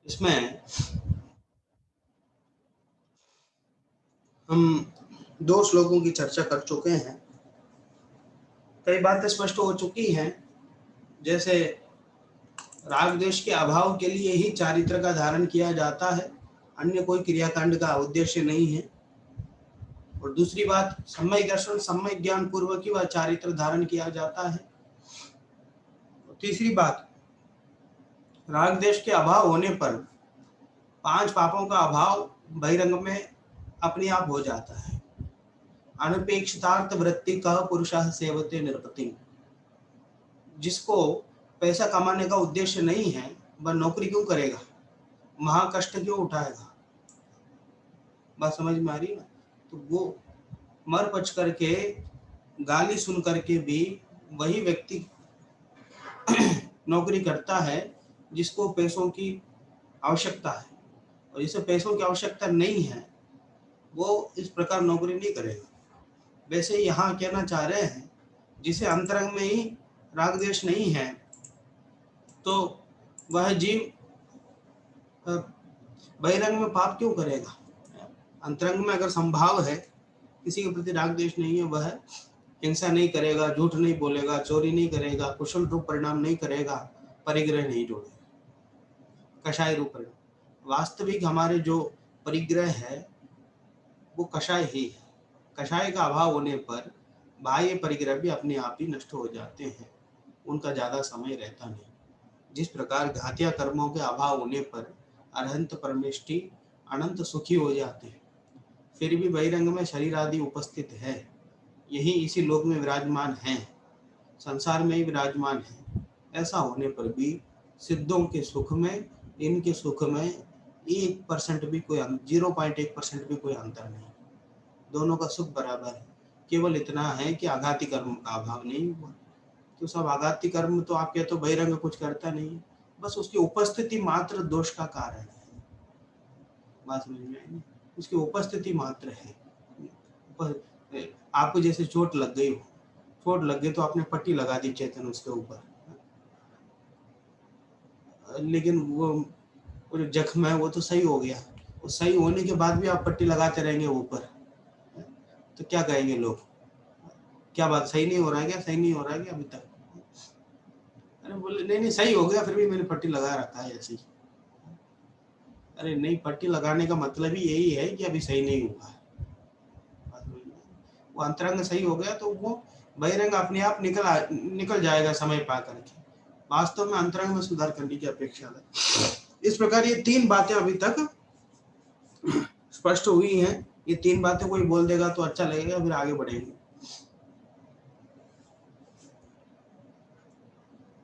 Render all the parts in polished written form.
इसमें हम 2 श्लोकों की चर्चा कर चुके हैं। कई बातें स्पष्ट हो चुकी हैं, जैसे राग द्वेष के अभाव के लिए ही चारित्र का धारण किया जाता है, अन्य कोई क्रियाकांड का उद्देश्य नहीं है। और दूसरी बात, सम्यक दर्शन सम्यक ज्ञान पूर्वक ही वह चारित्र धारण किया जाता है। और तीसरी बात, राग द्वेष के अभाव होने पर 5 पापों का अभाव बहिरंग में अपने आप हो जाता है। अनपेक्षितार्थ वृत्ति का पुरुषः सेवते नृपति। जिसको पैसा कमाने का उद्देश्य नहीं है, वह नौकरी क्यों करेगा, महाकष्ट क्यों उठाएगा? बात समझ में आ रही है ना? तो वो मर पच करके गाली सुन करके भी वही व्यक्ति नौकरी करता है जिसको पैसों की आवश्यकता है, और जिसे पैसों की आवश्यकता नहीं है वो इस प्रकार नौकरी नहीं करेगा। वैसे यहाँ कहना चाह रहे हैं, जिसे अंतरंग में ही राग द्वेष नहीं है तो वह जीव बहिरंग में पाप क्यों करेगा? अंतरंग में अगर संभाव है, किसी के प्रति राग द्वेष नहीं है, वह हिंसा नहीं करेगा, झूठ नहीं बोलेगा, चोरी नहीं करेगा, कुशल रूप परिणाम नहीं करेगा, परिग्रह नहीं जोड़ेगा, कषाय रूप परिणाम। वास्तविक हमारे जो परिग्रह है वो कषाय ही है। कषाय का अभाव होने पर बाह्य परिग्रह भी अपने आप ही नष्ट हो जाते हैं, उनका ज़्यादा समय रहता नहीं। जिस प्रकार घातिया कर्मों के अभाव होने पर अरहंत परमेष्टि अनंत सुखी हो जाते हैं, फिर भी बहिरंग में शरीर आदि उपस्थित है, यही इसी लोक में विराजमान हैं, संसार में ही विराजमान है। ऐसा होने पर भी सिद्धों के सुख में इनके सुख में 1% भी कोई 0.1% भी कोई अंतर नहीं, दोनों का सुख बराबर है। केवल इतना है कि आघाती कर्म का अभाव नहीं हुआ। तो सब आघाती कर्म तो आप कहते हो बहिरंग कुछ करता नहीं, बस उसकी उपस्थिति मात्र दोष का कारण है। बात समझ में आई? उसकी उपस्थिति मात्र है। आपको जैसे चोट लग गई हो, चोट लग गई तो आपने पट्टी लगा दी चेतन उसके ऊपर, लेकिन वो जो जख्म है वो तो सही हो गया। वो सही होने के बाद भी आप पट्टी लगाते रहेंगे ऊपर, तो क्या कहेंगे लोग? क्या बात सही नहीं हो रहा है क्या, सही नहीं हो रहा है क्या अभी तक? अरे बोले नहीं नहीं सही हो गया, फिर भी मैंने पट्टी लगा रखा है ऐसी। अरे नहीं, पट्टी लगाने का मतलब ही यही है कि अभी सही नहीं हुआ है। वो अंतरंग सही हो गया तो वो बहिरंग अपने आप निकल जाएगा समय पा करके। वास्तव में अंतरंग में सुधार करने की अपेक्षा है। इस प्रकार ये 3 बातें अभी तक स्पष्ट हुई हैं। ये 3 बातें कोई बोल देगा तो अच्छा लगेगा, फिर आगे बढ़ेंगे।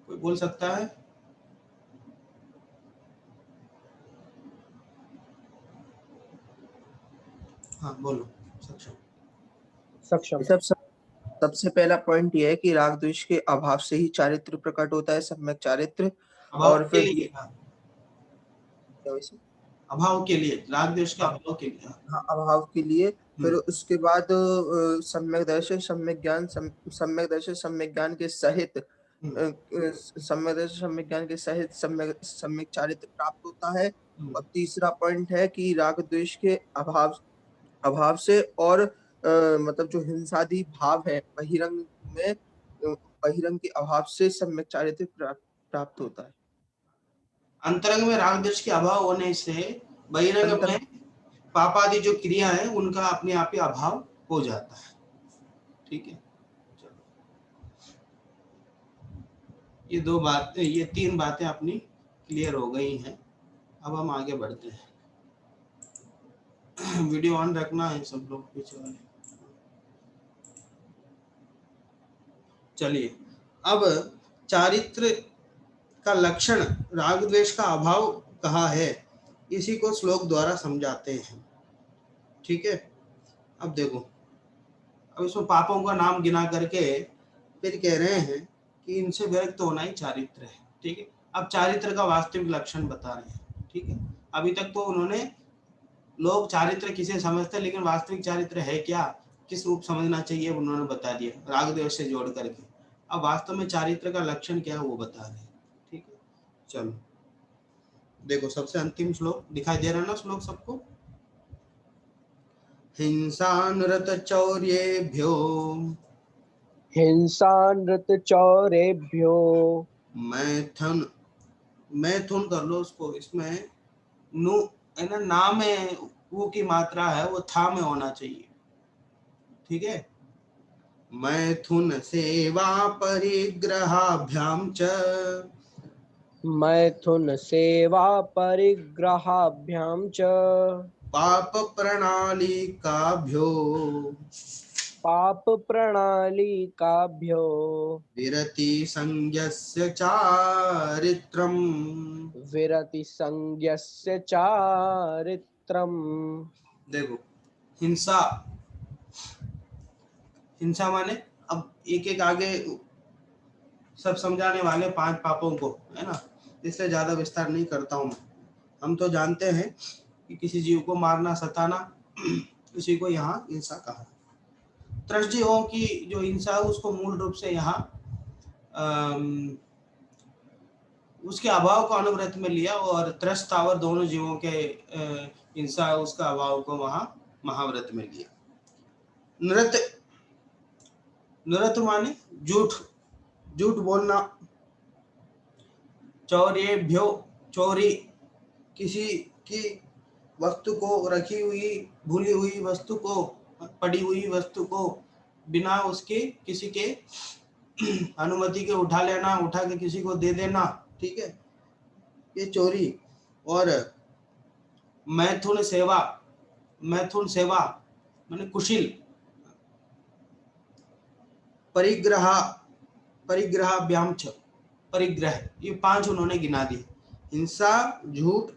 कोई बोल सकता है? हाँ बोलो। सक्षम सबसे पहला पॉइंट ये है कि राग द्वेष के अभाव से ही चारित्र प्रकट होता है, सम्यक चारित्र। और फिर अभाव के लिए राग द्वेष के अभाव के लिए, हाँ, अभाव के लिए। फिर उसके बाद सम्यक दर्शन सम्यक ज्ञान सम्यक दर्शन सम्यक ज्ञान के सहित सम्यक दर्शन सम्यक ज्ञान के सहित सम्यक चारित्र प्राप्त होता है। और तीसरा पॉइंट है कि राग द्वेष के अभाव से और मतलब जो हिंसादी भाव है बहिरंग में, बहिरंग के अभाव से सम्यक चारित्र प्राप्त होता है। अंतरंग में राग द्वेष के अभाव होने से बहिरंग में पापादि जो क्रिया है उनका अपने आप ही अभाव हो जाता है। ठीक है, चलो ये 2 बातें, ये 3 बातें अपनी क्लियर हो गई हैं। अब हम आगे बढ़ते हैं। वीडियो ऑन रखना है सब लोग पीछे वाले। चलिए, अब चारित्र का लक्षण राग द्वेष का अभाव कहा है, इसी को श्लोक द्वारा समझाते हैं। ठीक है, अब देखो, अब इसमें पापों का नाम गिना करके फिर कह रहे हैं कि इनसे विरक्त होना ही चारित्र है। ठीक है, अब चारित्र का वास्तविक लक्षण बता रहे हैं। ठीक है, अभी तक तो उन्होंने लोग चारित्र किसे समझते हैं, लेकिन वास्तविक चारित्र है क्या, किस रूप समझना चाहिए, उन्होंने बता दिया राग द्वेष से जोड़ करके। अब वास्तव में चारित्र का लक्षण क्या है वो बता रहे हैं। ठीक है, चलो देखो सबसे अंतिम श्लोक दिखाई दे रहा है ना श्लोक सबको। हिंसा नृत चौर्येभ्यो हिंसानृतचौरेभ्यो मैथुन, मैथुन कर लो उसको, इसमें नु है ना, ना में वो की मात्रा है वो था में होना चाहिए, ठीक है। मैथुन सेवा परिग्रहाभ्याम च मैथुन सेवा परिग्रहाभ्यां च पाप प्रणालिकाभ्यो पाप प्रणालिकाभ्यो विरति संज्ञस्य चारित्रम्। विरति संज्ञस्य चारित्रम्। देखो हिंसा, हिंसा माने, अब एक एक आगे सब समझाने वाले 5 पापों को, है ना, इसलिए ज्यादा विस्तार नहीं करता हूं मैं। हम तो जानते हैं कि किसी जीव को मारना, सताना, उसी को यहाँ हिंसा कहा। त्रसजीवों की जो हिंसा है उसको मूल रूप से यहाँ उसके अभाव को अनुव्रत में लिया, और त्रस स्थावर दोनों जीवों के हिंसा है उसका अभाव को वहां महाव्रत में लिया। नृत, नृत माने झूठ, झूठ बोलना। चौर्येभ्यो, चोरी, किसी की वस्तु को, रखी हुई भूली हुई वस्तु को, पड़ी हुई वस्तु को बिना उसके किसी के अनुमति के उठा लेना, उठा के किसी को दे देना, ठीक है, ये चोरी। और मैथुन सेवा, मैथुन सेवा माने कुशील। परिग्रह, परिग्रहाभ्याम च, परिग्रह, ये 5 उन्होंने गिना दिए। हिंसा, झूठ,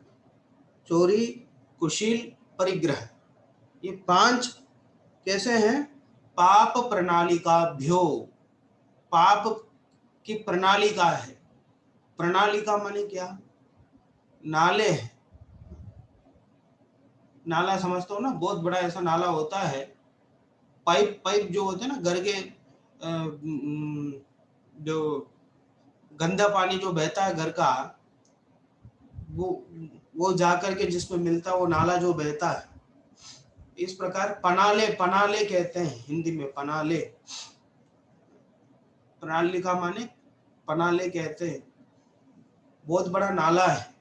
चोरी, कुशील, परिग्रह, ये 5 कैसे हैं? पाप प्रणालिकाभ्यो, पाप की प्रणालिका है। प्रणालिका माने क्या? नाले है। नाला समझते हो ना, बहुत बड़ा ऐसा नाला होता है, पाइप, पाइप जो होते हैं ना घर के, जो गंदा पानी जो बहता है घर का, वो जाकर के जिसमें मिलता है वो नाला जो बहता है। इस प्रकार पनाले, पनाले कहते हैं हिंदी में, पनाले। प्रणालिका माने पनाले कहते हैं, बहुत बड़ा नाला है।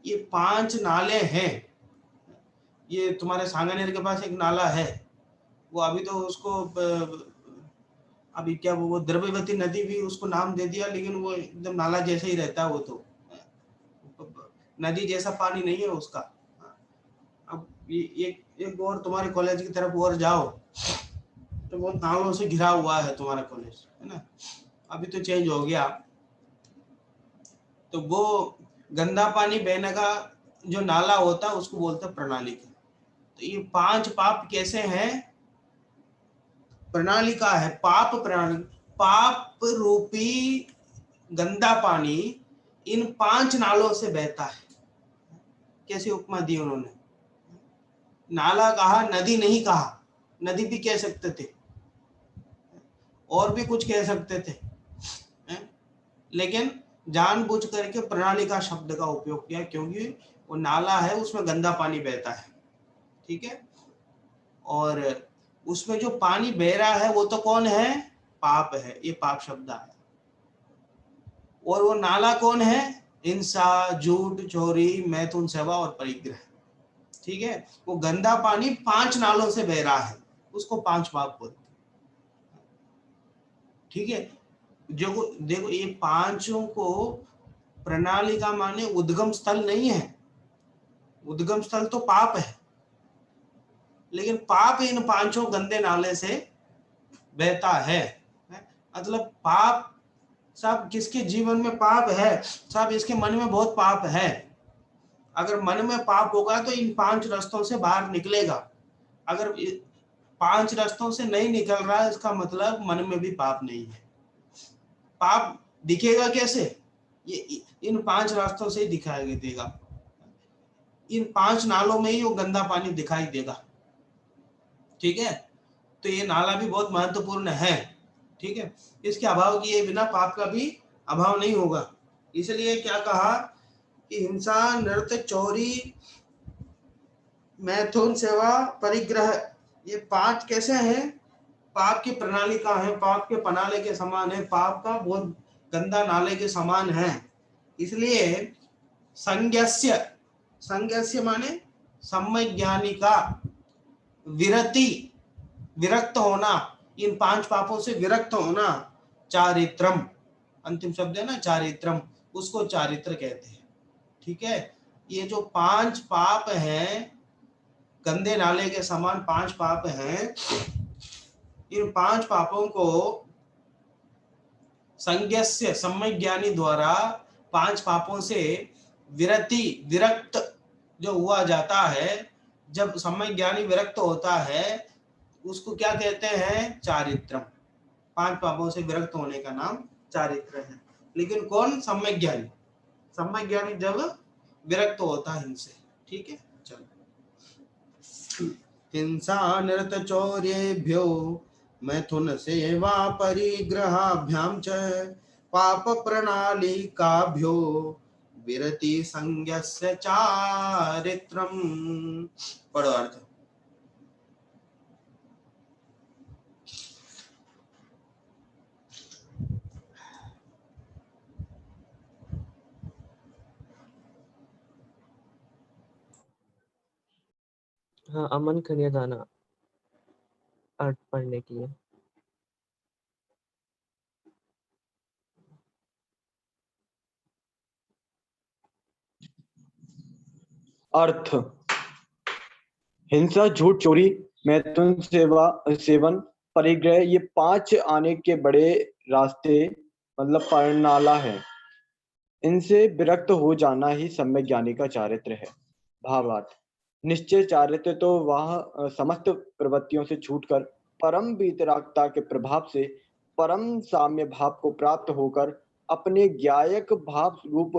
ये 5 नाले हैं। ये तुम्हारे सांगानेर के पास एक नाला है, वो अभी तो उसको अभी क्या वो द्रव्यवती नदी भी उसको नाम दे दिया, लेकिन वो एकदम नाला जैसे ही रहता है, वो तो नदी जैसा पानी नहीं है उसका। अब एक और तुम्हारे कॉलेज की तरफ और जाओ तो वो नालों से घिरा हुआ है तुम्हारा कॉलेज, है ना, अभी तो चेंज हो गया। तो वो गंदा पानी बहने का जो नाला होता है उसको बोलते हैं प्रणालिका। तो ये 5 पाप कैसे हैं? प्रणालिका है, पाप प्रणाली, पाप रूपी गंदा पानी इन 5 नालों से बहता है। कैसी उपमा दी उन्होंने, नाला कहा, नदी नहीं कहा। नदी भी कह सकते थे, और भी कुछ कह सकते थे, लेकिन जानबूझ करके प्रणालिका शब्द का उपयोग किया, क्योंकि वो नाला है उसमें गंदा पानी बहता है, ठीक है। और उसमें जो पानी बह रहा है वो तो कौन है? पाप है, ये पाप शब्द है। और वो नाला कौन है? हिंसा, झूठ, चोरी, मैथुन सेवा और परिग्रह, ठीक है। वो गंदा पानी 5 नालों से बह रहा है, उसको 5 पाप बोलते, ठीक है। जो देखो ये 5 को प्रणालिका माने उद्गम स्थल नहीं है, उद्गम स्थल तो पाप है, लेकिन पाप इन 5 गंदे नाले से बहता है। मतलब पाप सब किसके जीवन में पाप है? सब इसके मन में बहुत पाप है। अगर मन में पाप होगा तो इन 5 रास्तों से बाहर निकलेगा। अगर 5 रास्तों से नहीं निकल रहा है, इसका मतलब मन में भी पाप नहीं है। पाप दिखेगा कैसे? ये इन 5 रास्तों से ही दिखाई देगा। इन 5 नालों में ही वो गंदा पानी दिखाई देगा, ठीक है। तो ये नाला भी बहुत महत्वपूर्ण है, ठीक है। इसके अभाव किए बिना पाप का भी अभाव नहीं होगा। इसलिए क्या कहा? कि हिंसा, नृत्य, चोरी, मैथुन, सेवा, परिग्रह, ये 5 कैसे हैं? पाप की प्रणाली का है, पाप के पनाले के समान है, पाप का बहुत गंदा नाले के समान है। इसलिए संज्ञस्य, संज्ञस्य माने सम्यक ज्ञानी का विरति, विरक्त होना, इन 5 पापों से विरक्त होना, चारित्रम, अंतिम शब्द है ना चारित्रम, उसको चारित्र कहते हैं। ठीक है, ये जो 5 पाप हैं, गंदे नाले के समान 5 पाप हैं, इन 5 पापों को संज्ञस्य, सम्यक ज्ञानी द्वारा 5 पापों से विरति, विरक्त जो हुआ जाता है, जब सम्यक ज्ञानी विरक्त होता है उसको क्या कहते हैं? चारित्रम। 5 पापों से विरक्त होने का नाम चारित्र है। लेकिन कौन? सम्यक ज्ञानी। सम्यक ज्ञानी जब विरक्त होता है इनसे। ठीक है, चलो। हिंसा, नृत, चौर्येभ्यो मैथुन, सेवा, परिग्रहाभ्याम च पाप प्रणालिकाभ्यो विरति संज्ञस्य चारित्रम। पढ़ो अर्थ। हाँ, अमन खनिया दाना अर्थ पढ़ने के लिए। अर्थ: हिंसा, झूठ, चोरी, मैथुन, सेवा, सेवन, परिग्रह, ये 5 आने के बड़े रास्ते मतलब परनाला है। इनसे विरक्त हो जाना ही सम्यक ज्ञानी का चारित्र है। भावार्थ: निश्चय चारित्र तो वह समस्त प्रवृत्तियों से छूटकर परम वीतरागता के प्रभाव से परम साम्य भाव को प्राप्त होकर अपने ज्ञायक भाव रूप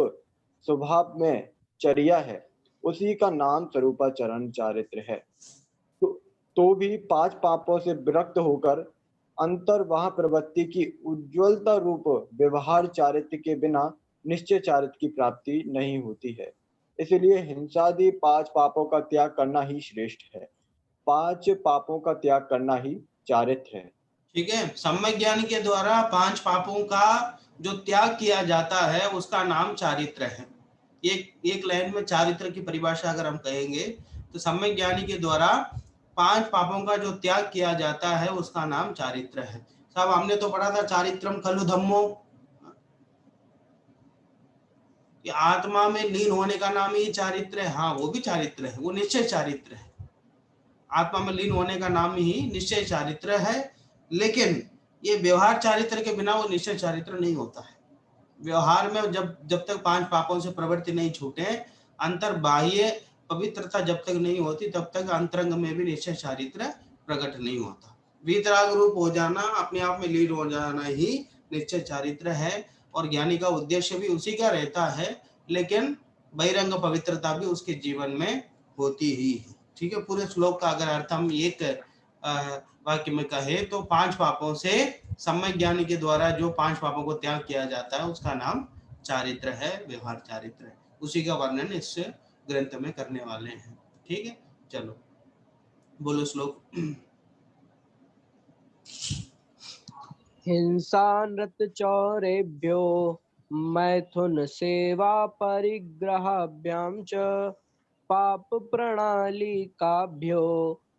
स्वभाव में चर्या है, उसी का नाम स्वरूपाचरण चारित्र है। तो भी 5 पापों से विरक्त होकर अंतर वह प्रवृत्ति की उज्ज्वलता रूप व्यवहार चारित्र के बिना निश्चय चारित्र की प्राप्ति नहीं होती है। इसलिए हिंसादि 5 पापों का त्याग करना ही श्रेष्ठ है। 5 पापों का त्याग करना ही चारित्र है। ठीक है, सम्यक ज्ञानी के द्वारा 5 पापों का जो त्याग किया जाता है उसका नाम चारित्र है। एक लाइन में चारित्र की परिभाषा अगर हम कहेंगे तो सम्यक ज्ञानी के द्वारा 5 पापों का जो त्याग किया जाता है उसका नाम चारित्र है। साहब हमने तो पढ़ा था चारित्रम खलु धम्मो, कि आत्मा में लीन होने का नाम ही चारित्र है। हाँ, वो भी चारित्र है, वो निश्चय चारित्र है। आत्मा में लीन होने का नाम ही निश्चय चारित्र है, लेकिन ये व्यवहार चारित्र के बिना वो निश्चय चारित्र नहीं होता है। व्यवहार में जब तक 5 पापों से प्रवृत्ति नहीं छूटे, अंतर बाह्य पवित्रता जब तक नहीं होती, तब तक अंतरंग में भी निश्चय चारित्र प्रकट नहीं होता। वीतराग रूप हो जाना, अपने आप में लीन हो जाना ही निश्चय चारित्र है, और ज्ञानी का उद्देश्य भी उसी का रहता है, लेकिन बहिरंग पवित्रता भी उसके जीवन में होती ही है। ठीक है, पूरे श्लोक का अगर अर्थ हम एक वाक्य में कहे तो 5 पापों से सम्यक ज्ञानी के द्वारा जो 5 पापों को त्याग किया जाता है उसका नाम चारित्र है, व्यवहार चारित्र है। उसी का वर्णन इस ग्रंथ में करने वाले हैं। ठीक है, चलो बोलो श्लोक। हिंसा, नृत्य, चौरेभ्यो मैथुन, सेवा, परिग्रहाभ्याम च पाप प्रणालिकाभ्यो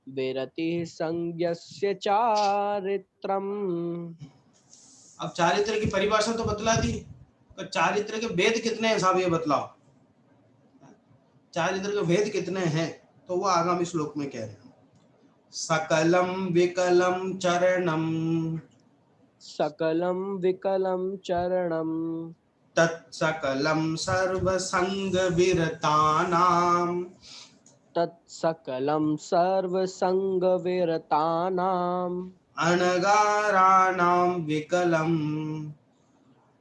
विरति संज्ञस्य चारित्रम। अब चारित्र की परिभाषा तो बतला दी, तो चारित्र के भेद कितने हैं साहब, ये बतलाओ। चारित्र के भेद कितने हैं? तो वो आगामी श्लोक में कह रहे हैं। सकलम विकलम चरणम, सकलम विकलम चरणम, तत्सकलम सर्वसंग विरतानाम, तत्सकलम सर्वसंग विरतानाम, अनगाराणाम विकलम,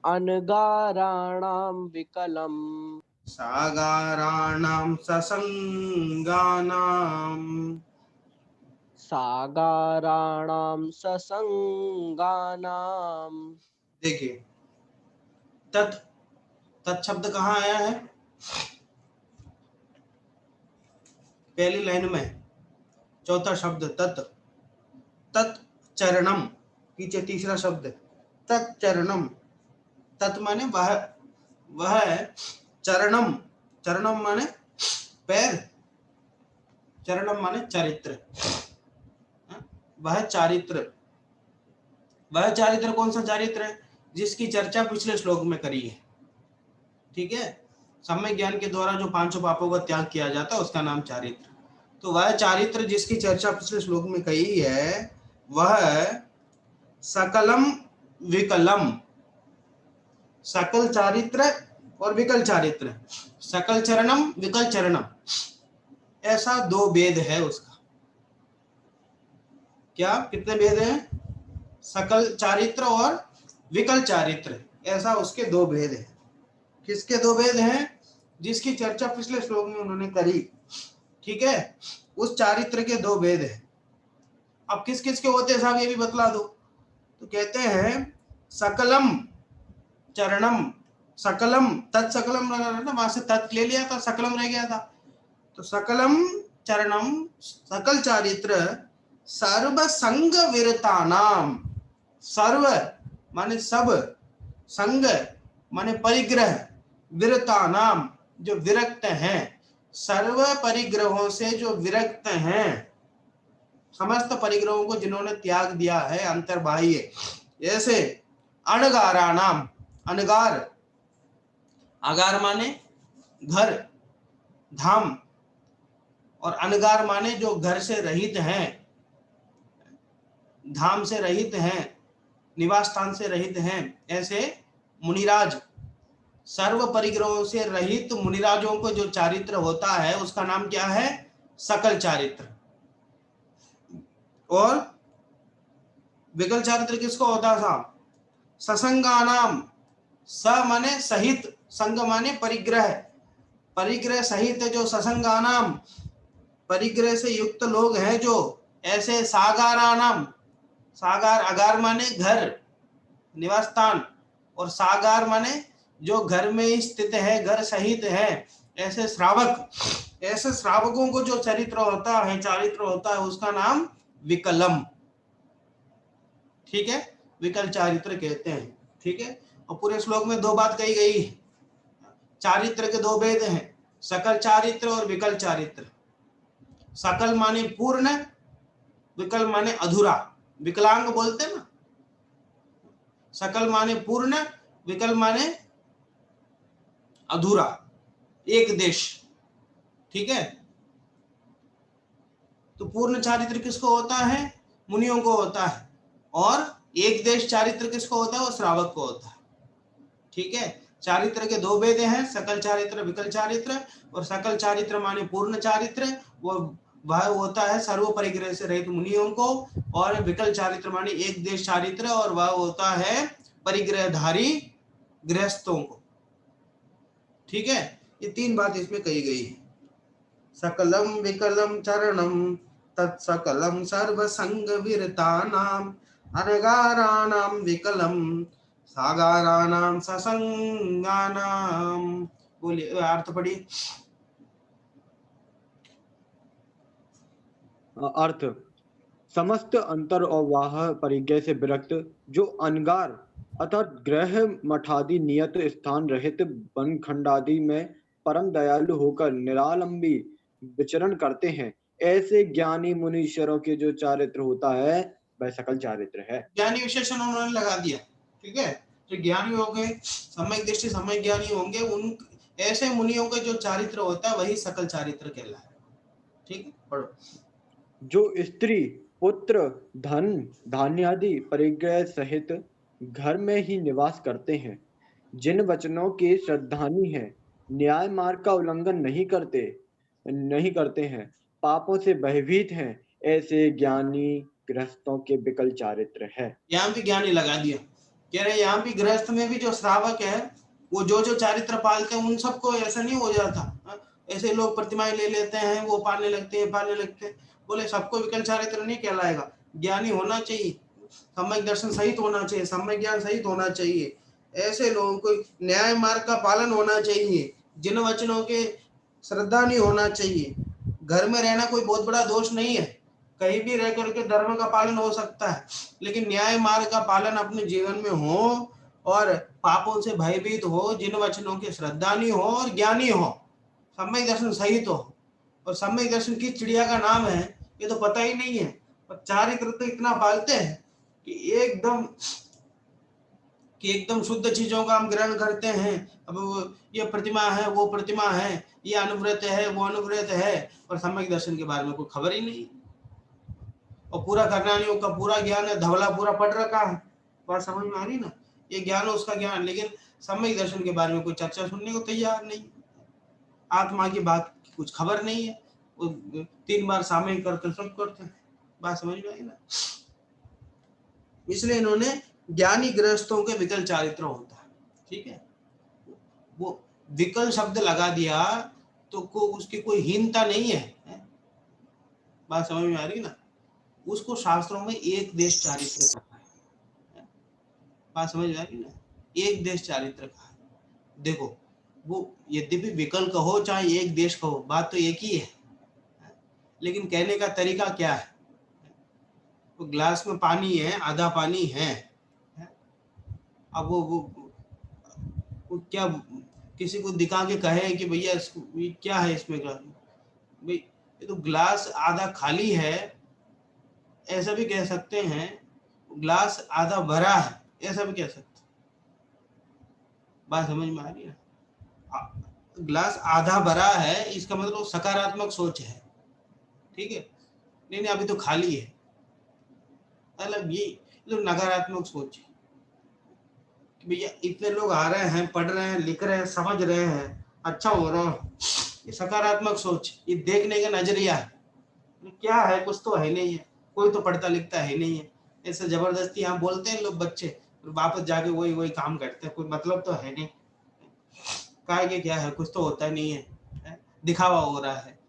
अनगाराणाम विकलम, सागाराणाम ससंगानाम। सागाराणाम ससंगानाम। देखिए, तत्, तत् शब्द कहाँ आया है? पहली लाइन में चौथा शब्द तत्, तत्चरणम, पीछे तीसरा शब्द तत्चरणम, तत् माने वह चरणम, चरणम माने पैर, चरणम माने चारित्र, वह चारित्र, वह चारित्र कौन सा चारित्र है? जिसकी चर्चा पिछले श्लोक में करी है। ठीक है, सम्यक ज्ञान के द्वारा जो पांचों पापों का त्याग किया जाता है उसका नाम चारित्र। तो वह चारित्र जिसकी चर्चा पिछले श्लोक में कही है वह सकलम विकलम, सकल चारित्र और विकल चारित्र, सकल चरणम विकल चरणम, ऐसा दो भेद है उसका। क्या कितने भेद हैं? सकल चारित्र और विकल चारित्र, ऐसा उसके दो भेद हैं। किसके दो भेद हैं? जिसकी चर्चा पिछले श्लोक में उन्होंने करी। ठीक है, उस चारित्र के दो भेद हैं। अब किस किस के होते हैं साहब, ये भी बतला दो। तो कहते हैं सकलम चरणम, सकलम तत्सकलम लगा ना, वहां से तत् ले लिया था, सकलम रह गया था। तो सकलम चरणम, सकल चारित्र, सर्व संग विरतानाम, सर्व माने सब, संग माने परिग्रह, विरतानाम जो विरक्त हैं, सर्व परिग्रहों से जो विरक्त हैं, समस्त परिग्रहों को जिन्होंने त्याग दिया है अंतर्बाह्य, ऐसे अणगाराणाम, अनगार, अगार माने घर धाम, और अनगार माने जो घर से रहित हैं, धाम से रहित हैं, निवास स्थान से रहित हैं, ऐसे मुनिराज, सर्व परिग्रहों से रहित मुनिराजों को जो चारित्र होता है उसका नाम क्या है? सकल चारित्र। और विकल चारित्र किसको होता था? ससंगानाम, स माने सहित, संग माने परिग्रह, परिग्रह सहित जो ससंगानाम, परिग्रह से युक्त लोग हैं जो, ऐसे सागारानाम, सागार अगार माने घर निवास स्थान, और सागार माने जो घर में स्थित है, घर सहित है, ऐसे श्रावक, ऐसे श्रावकों को जो चरित्र होता है, चारित्र होता है, उसका नाम विकलम। ठीक है, विकल चारित्र कहते हैं। ठीक है, और पूरे श्लोक में दो बात कही गई, चारित्र के दो भेद हैं, सकल चारित्र और विकल चारित्र। सकल माने पूर्ण, विकल माने अधूरा, विकलांग बोलते हैं ना। सकल माने पूर्ण, विकल माने अधूरा, एक देश। ठीक है, तो पूर्ण चारित्र किसको होता है? मुनियों को होता है। और एक देश चारित्र किसको होता है? वो श्रावक को होता है। ठीक है, चारित्र के दो भेद हैं, सकल चारित्र विकल चारित्र। और सकल चारित्र माने पूर्ण चारित्र, वो वह होता है सर्व परिग्रह से रहित मुनियों को, और विकल चारित्र माने एक देश चारित्र, और वह होता है परिग्रहधारी गृहस्थों को। ठीक है, ये तीन बात इसमें कही गई है। सकलम विकलम चरणम, तत्सकलम सर्व संग विरतानाम, अनगाराणाम विकलम, सागाराणाम ससंगानाम। बोलिए अर्थ पढ़िए। अर्थ, समस्त अंतर और वाह परिग्रह से विरक्त, जो अनगार अर्थात ग्रह मठादि नियत स्थान रहित वन खंडादि में परम दयालु होकर निरालंबी विचरण करते हैं, ऐसे ज्ञानी मुनीश्वरों के जो चारित्र होता है वह सकल चारित्र है। ज्ञानी विशेषण उन्होंने लगा दिया। ठीक है, जो ज्ञानी हो गए, सम्यक दृष्टि सम्यक ज्ञानी होंगे, उन ऐसे मुनियों का जो चारित्र होता है वही सकल चारित्र कहलाता है। ठीक है, पढ़ो। जो स्त्री पुत्र धन धान्य आदि परिग्रह सहित घर में ही निवास करते हैं, जिन वचनों के श्रद्धानी हैं, न्याय मार्ग का उल्लंघन नहीं करते हैं, पापों से भयभीत हैं, ऐसे ज्ञानी गृहस्थों के विकल चारित्र है। यहाँ भी ज्ञानी लगा दिया, कह रहे यहाँ भी गृहस्थ में भी जो श्रावक है वो जो जो चारित्र पालते हैं उन सबको ऐसा नहीं हो जाता। ऐसे लोग प्रतिमाएं ले लेते हैं, वो पालने लगते हैं। बोले सबको विकल चारित्र नहीं कहलाएगा, ज्ञानी होना चाहिए, सम्यक दर्शन सहित होना चाहिए, सम्यक ज्ञान सहित होना चाहिए, ऐसे लोगों को न्याय मार्ग का पालन होना चाहिए, जिन वचनों के श्रद्धा नहीं होना चाहिए। घर में रहना कोई बहुत बड़ा दोष नहीं है, कहीं भी रह करके धर्म का पालन हो सकता है, लेकिन न्याय मार्ग का पालन अपने जीवन में हो और पापों से भयभीत हो, जिन वचनों की श्रद्धा नहीं हो और ज्ञानी हो, सम्यक दर्शन सहित हो। और सम्यक दर्शन किस चिड़िया का नाम है ये तो पता ही नहीं है, और चारित्र तो इतना पालते हैं कि एकदम शुद्ध चीजों का हम ग्रहण करते हैं। अब ये प्रतिमा है, वो प्रतिमा है, ये अनुव्रत है, वो अनुव्रत है, और सम्यक दर्शन के बारे में कोई खबर ही नहीं। और पूरा करनानियों का पूरा ज्ञान है, धवला पूरा पढ़ रखा है, बात समझ में आ रही ना, ये ज्ञान है उसका ज्ञान, लेकिन सम्यक दर्शन के बारे में कोई चर्चा सुनने को तैयार नहीं। आत्मा की बात की कुछ खबर नहीं है, वो 3 बार सामयिक करते सब करते हैं, बात समझ में आई ना। इसलिए इन्होंने ज्ञानी गृहस्थों के विकल चारित्र होता है, ठीक है। वो विकल शब्द लगा दिया तो उसकी कोई हीनता नहीं है, बात समझ में आ रही ना। उसको शास्त्रों में एक देश चारित्र कहा है, बात समझ में आ रही ना, एक देश चारित्र कहा है। देखो वो यद्यपि विकल कहो चाहे एक देश कहो, बात तो एक ही है, लेकिन कहने का तरीका क्या है। तो ग्लास में पानी है, आधा पानी है, अब वो क्या किसी को दिखा के कहे कि भैया ये क्या है इसमें का, भाई ये तो ग्लास आधा खाली है ऐसा भी कह सकते हैं, ग्लास आधा भरा है ऐसा भी कह सकते हैं, बात समझ में आ रही है। ग्लास आधा भरा है इसका मतलब सकारात्मक सोच है, ठीक है। नहीं अभी तो खाली है, मतलब ये तो नकारात्मक सोच है कि भैया इतने लोग आ रहे हैं, पढ़ रहे हैं, लिख रहे हैं, समझ रहे हैं, अच्छा हो रहा है, ये सकारात्मक सोच, ये देखने का नजरिया है। क्या है, कुछ तो है नहीं है, कोई तो पढ़ता लिखता है नहीं है, ऐसे जबरदस्ती यहाँ बोलते हैं लोग बच्चे, वापस जाके वही वही काम करते हैं, कोई मतलब तो है नहीं, काय के क्या है, कुछ तो होता नहीं है, दिखावा हो रहा है,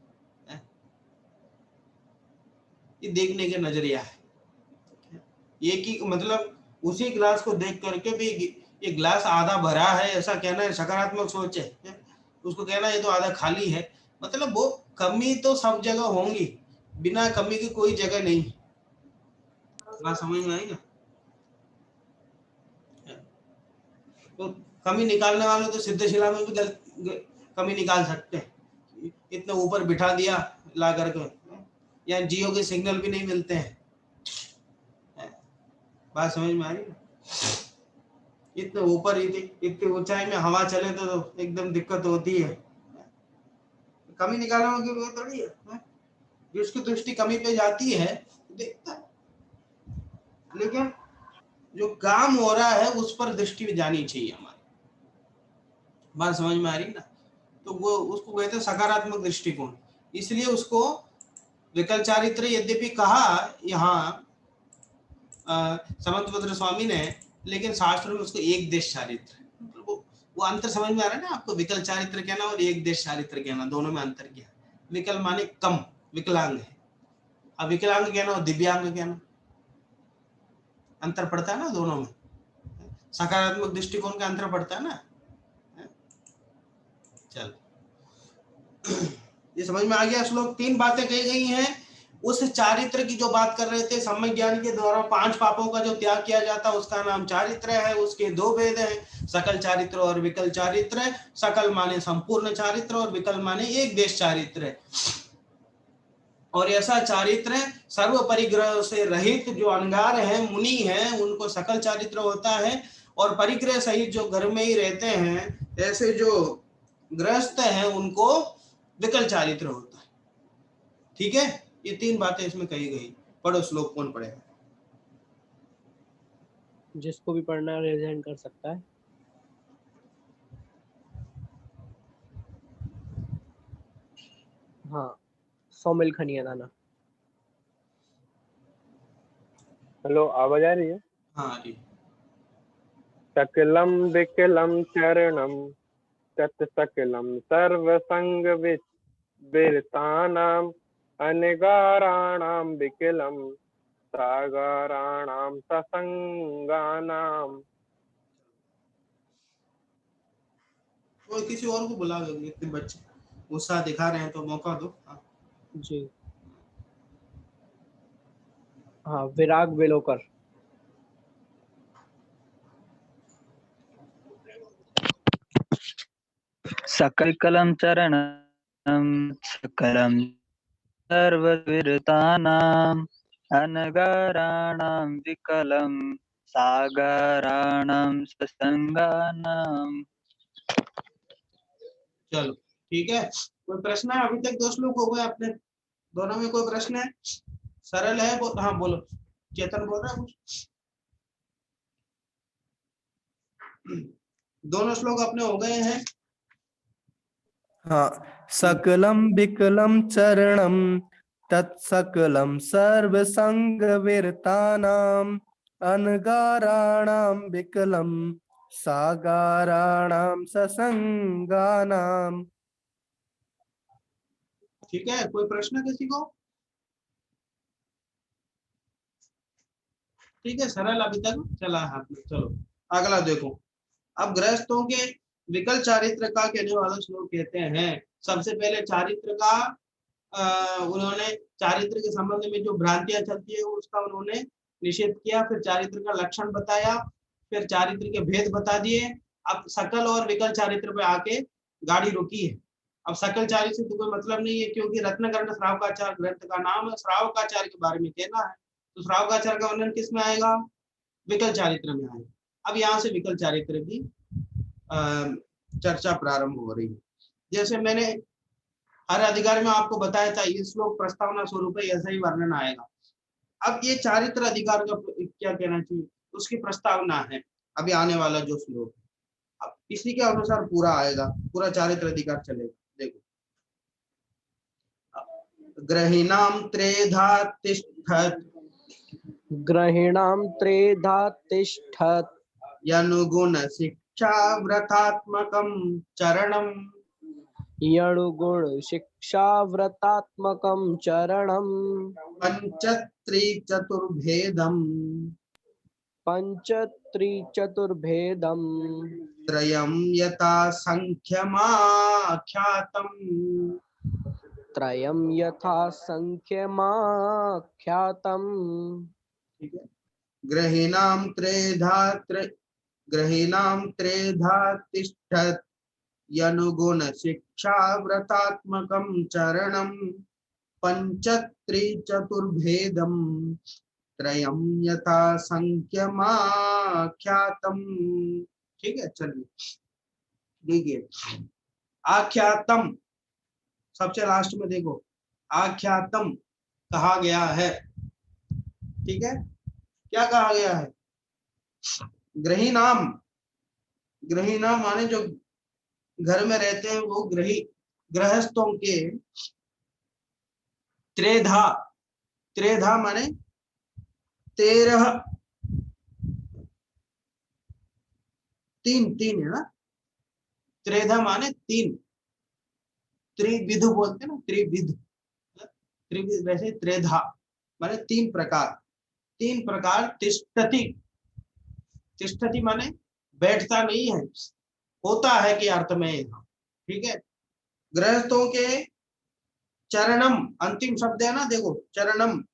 ये देखने का नजरिया है। ये कि मतलब उसी ग्लास को देख करके भी ये ग्लास आधा भरा है ऐसा कहना है सकारात्मक सोच है, उसको कहना ये तो आधा खाली है, मतलब वो कमी तो सब जगह होंगी, बिना कमी की कोई जगह नहीं। बात समझ में आई ना। तो कमी निकालने वाले तो सिद्धशिला में भी कमी निकाल सकते हैं, इतने ऊपर बिठा दिया ला करके, या जियो के सिग्नल भी नहीं मिलते हैं, बात समझ में आ रही ना। इतने ऊपर इतनी ऊंचाई में हवा चले तो एकदम दिक्कत होती है, कमी निकालने की बात थोड़ी है, जिसकी दृष्टि कमी पे जाती है देखता है, लेकिन जो काम हो रहा है उस पर दृष्टि भी जानी चाहिए हमारी, बात समझ में आ रही ना। तो वो उसको कहते हैं सकारात्मक दृष्टिकोण, इसलिए उसको विकल चारित्र यद्यपि कहा यहाँ समंतभद्र स्वामी ने, लेकिन शास्त्र में उसको एक देश चारित्र, मतलब वो अंतर समझ में आ रहा है ना आपको। विकल चारित्र कहना और एक देश चारित्र कहना, दोनों में अंतर क्या है। विकल माने कम, विकलांग है, अब विकलांग कहना और दिव्यांग कहना, अंतर पड़ता है ना दोनों में, सकारात्मक दृष्टिकोण का अंतर पड़ता है ना। चल ये समझ में आ गया। श्लोक 3 बातें कही गई हैं उस चारित्र की जो बात कर रहे थे, सम्यक ज्ञान के द्वारा 5 पापों का जो त्याग किया जाता है उसका नाम चारित्र है। उसके 2 भेद हैं, सकल चारित्र और विकल चारित्र। सकल माने संपूर्ण चारित्र और विकल माने एक देश चारित्र। और ऐसा चारित्र सर्व परिग्रह से रहित जो अनगार है, मुनि है, उनको सकल चारित्र होता है। और परिग्रह सहित जो घर में ही रहते हैं, ऐसे जो गृहस्थ हैं, उनको विकल चारित्र होता है, ठीक है। ये 3 बातें इसमें कही गई। पढ़ो श्लोक, कौन पढ़ेगा? जिसको भी पढ़ना है रेज हैंड कर सकता है। हाँ, सौमिल खनिया दाना। हेलो, आवाज आ रही है? हाँ जी। सकलम विकलम चरणम तत् सकलम सर्वसंग विरतानाम अनगाराणाम विकलम सागाराणाम ससंगानाम। कोई किसी और को बुला दो, इतने बच्चे उत्साह दिखा रहे हैं तो मौका दो। हाँ। जी हाँ, विराग बेलोकर। सकलकलं चरणं सकलं सर्वविरतानाम् अनगाराणां विकलं सागराणां ससंगानाम्। चलो ठीक है, कोई प्रश्न है? अभी तक 2 श्लोक हो गए अपने दोनों में, कोई प्रश्न है? सरल है वो। हाँ बोलो, चेतन बोल रहा है कुछ? दोनों श्लोक अपने हो गए हैं। हाँ, सकलं विकलं चरणं तत्सकलं सर्वसंगविरतानाम् अनगाराणां विकलं सागाराणां ससंगानाम्। ठीक है, कोई प्रश्न किसी को? ठीक है, सरल अभी तक चला है आपने। चलो अगला देखो। अब गृहस्थों के विकल चारित्र का कहने वाला श्लोक कहते हैं। सबसे पहले चारित्र का उन्होंने चारित्र के संबंध में जो भ्रांतियां चलती है उसका उन्होंने निषेध किया, फिर चारित्र का लक्षण बताया, फिर चारित्र के भेद बता दिए। अब सकल और विकल चारित्र पे आके गाड़ी रुकी है। अब सकल चारित्र से तो कोई मतलब नहीं है, क्योंकि रत्नकर्ण श्रावकाचार्य ग्रंथ का नाम है, श्रावकाचार्य के बारे में कहना है, तो श्रावकाचार्य का वर्णन किस में आएगा? विकल चारित्र में आएगा। अब यहाँ से विकल चारित्र की चर्चा प्रारंभ हो रही है। जैसे मैंने हर अधिकार में आपको बताया था, ये श्लोक प्रस्तावना स्वरूप है, ऐसा ही वर्णन आएगा। अब ये चारित्र अधिकार का क्या कहना चाहिए, उसकी प्रस्तावना है अभी आने वाला जो श्लोक। अब इसी के अनुसार पूरा आएगा, पूरा चारित्र अधिकार चलेगा। देखो, ग्रहीणाम त्रेधा तिष्ठत ग्रहिणां त्रेधा तिष्ठत् यनुगुण शिक्षा व्रतात्मकं चरणम यणुगुण शिक्षाव्रतात्मकं चरणं पंचत्रिचतुर्भेदम पंचत्रिचतुर्भेदं त्रयं यथा संख्यमाख्यातम्। त्रयं यथा संख्यमाख्यातम्। ठीक है, ग्रहीणां त्रेधा तिष्ठत् यनुगुण शिक्षा व्रतात्मकं चरणं पंचत्रिचतुर्भेदम त्रयं यथा संख्यमाख्यातम्। ठीक है, चलिए देखिए, आख्यातम सबसे लास्ट में देखो, आख्यातम कहा गया है। ठीक है, क्या कहा गया है? ग्रहीणाम, ग्रहीणाम माने जो घर में रहते हैं वो गृहस्थों के, त्रेधा, त्रेधा माने 13, 3 है ना, त्रेधा माने 3, त्रिविध बोलते हैं ना, त्रिविध, वैसे त्रेधा माने 3 प्रकार, 3 प्रकार। तिष्ठति, तिष्ठति माने बैठता नहीं है, होता है कि अर्थ में। ठीक है, गृहस्थों के चरणम, अंतिम शब्द है ना, देखो चरणम,